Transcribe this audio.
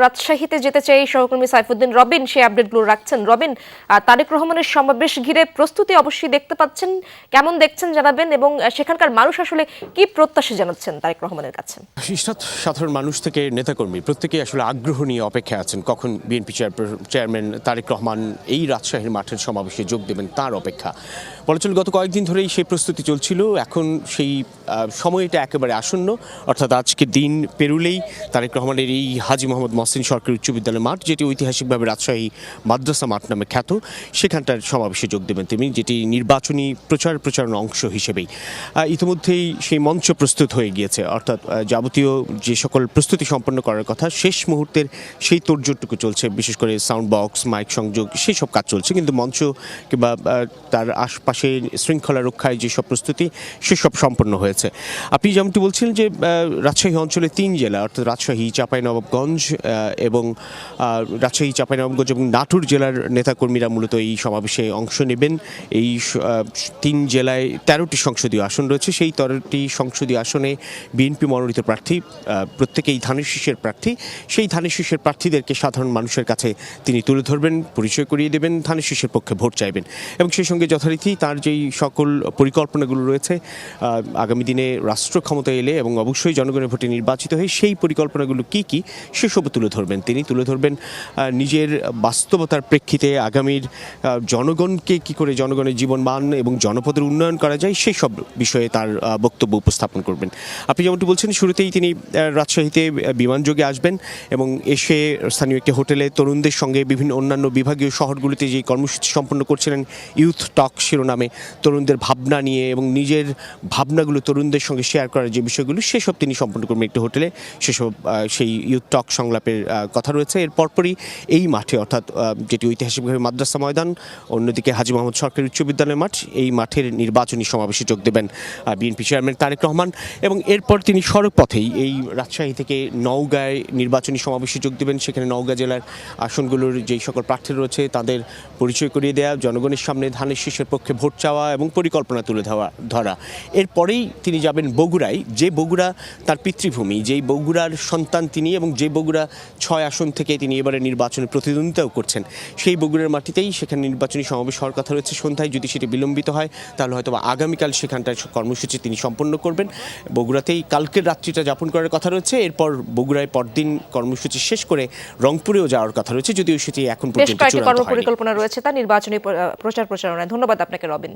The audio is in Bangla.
রাজশাহীতে যেতে চাই সহকর্মী সাইফুদ্দিন রবিন সেই আপডেটগুলো রাখছেন। রবিন, তারেক রহমানের সমাবেশ ঘিরে প্রস্তুতি অবশ্যই দেখতে পাচ্ছেন, কেমন দেখছেন জানাবেন, এবং সেখানকার মানুষ আসলে কি প্রত্যাশা জানাচ্ছেন তারেক রহমানের কাছে? সাধারণ মানুষ থেকে নেতাকর্মী প্রত্যেকেই আসলে আগ্রহ নিয়ে অপেক্ষা আছেন কখন বিএনপি চেয়ারম্যান তারেক রহমান এই রাজশাহীর মাঠের সমাবেশে যোগ দেবেন তার অপেক্ষা। বলা চলে গত কয়েকদিন ধরেই সেই প্রস্তুতি চলছিল, এখন সেই সময়টা একেবারে আসন্ন, অর্থাৎ আজকে দিন পেরুলেই তারেক রহমানের এই হাজী মোহাম্মদ মহসিন সরকারি উচ্চ বিদ্যালয় মাঠ, যেটি ঐতিহাসিকভাবে রাজশাহী মাদ্রাসা মাঠ নামে খ্যাত, সেখানটার সমাবেশে যোগ দেবেন তিনি, যেটি নির্বাচনী প্রচারণার অংশ হিসেবেই ইতিমধ্যেই সেই মঞ্চ প্রস্তুত হয়ে গিয়েছে। অর্থাৎ যাবতীয় যে সকল প্রস্তুতি সম্পন্ন করার কথা শেষ মুহূর্তের সেই তোড়জোড়টুকু চলছে, বিশেষ করে সাউন্ড বক্স, মাইক সংযোগ, সেই সব কাজ চলছে, কিন্তু মঞ্চ কিংবা তার আশপাশে শৃঙ্খলা রক্ষায় যেসব প্রস্তুতি সেসব সম্পন্ন হয়েছে। আপনি যেমনটি বলছিলেন যে রাজশাহী অঞ্চলে 3 জেলা, অর্থাৎ রাজশাহী, চাঁপাইনবাবগঞ্জ এবং নাটোর জেলার নেতাকর্মীরা মূলত এই সমাবেশে অংশ নেবেন। এই 3 জেলায় 13টি সংসদীয় আসন রয়েছে। সেই 13টি সংসদীয় আসনে বিএনপি মনোনীত প্রার্থী, প্রত্যেকেই ধানের শীষের প্রার্থী। সেই ধানের শীষের প্রার্থীদেরকে সাধারণ মানুষের কাছে তিনি তুলে ধরবেন, পরিচয় করিয়ে দেবেন, ধানের শীষের পক্ষে ভোট চাইবেন, এবং সেই সঙ্গে যথারীতি তার যেই সকল পরিকল্পনাগুলো রয়েছে আগামী দিনে রাষ্ট্র ক্ষমতায় এলে এবং অবশ্যই জনগণের ভোটে নির্বাচিত হয়ে সেই পরিকল্পনাগুলো কি কি সেসব তুলে ধরবেন। তিনি তুলে ধরবেন নিজের বাস্তবতার প্রেক্ষিতে আগামীর জনগণকে কি করে জনগণের জীবনমান এবং জনপদের উন্নয়ন করা যায় সেই সব বিষয়ে তার বক্তব্য উপস্থাপন করবেন। আপনি যেমনটি বলছেন, শুরুতেই তিনি রাজশাহীতে বিমানযোগে আসবেন এবং এসে স্থানীয় একটি হোটেলে তরুণদের সঙ্গে বিভিন্ন অন্যান্য বিভাগীয় শহরগুলিতে যে কর্মসূচি সম্পন্ন করছিলেন ইউথ টক শিরোনামে, তরুণদের ভাবনা নিয়ে এবং নিজের ভাবনাগুলো তরুণদের সঙ্গে শেয়ার করার যে বিষয়গুলো সেসব তিনি সম্পন্ন করবেন একটি হোটেলে। সেই ইউথ টক সংলাপের কথা রয়েছে। এর পরপরই এই মাঠে, অর্থাৎ যেটি ঐতিহাসিকভাবে মাদ্রাসা ময়দান, অন্যদিকে হাজী মোহাম্মদ সরকারি উচ্চ বিদ্যালয় মাঠ, এই মাঠের নির্বাচনী সমাবেশে যোগ দেবেন বিএনপি চেয়ারম্যান তারেক রহমান, এবং এরপর তিনি সড়ক পথেই এই রাজশাহী থেকে নওগাঁয় নির্বাচনী সমাবেশে যোগ দেবেন। সেখানে নওগাঁ জেলার আসনগুলোর যেই সকল প্রার্থী রয়েছে তাদের পরিচয় করিয়ে দেওয়া, জনগণের সামনে ধানের শীষের পক্ষে ভোট চাওয়া এবং পরিকল্পনা তুলে ধরা। এরপরেই তিনি যাবেন বগুড়ায়, যে বগুড়া তার পিতৃভূমি, যেই বগুড়ার সন্তান তিনি, এবং যে বগুড়া 6 আসন থেকে তিনি এবারে নির্বাচনে প্রতিদ্বন্দ্বিতাও করছেন, সেই বগুড়ার মাটিতেই সেখানে নির্বাচনী সমাবেশ হওয়ার কথা রয়েছে সন্ধ্যায়। যদি সেটি বিলম্বিত হয় তাহলে হয়তো আগামীকাল সেখানটায় কর্মসূচি তিনি সম্পন্ন করবেন। বগুড়াতেই কালকের রাত্রিটা যাপন করার কথা রয়েছে। এরপর বগুড়ায় পরদিন কর্মসূচি শেষ করে রংপুরেও যাওয়ার কথা রয়েছে, যদিও সেটি এখন পর্যন্ত চূড়ান্ত হয়নি। পরিকল্পনা রয়েছে তার নির্বাচনী প্রচারণায়। ধন্যবাদ আপনাকে রবিন।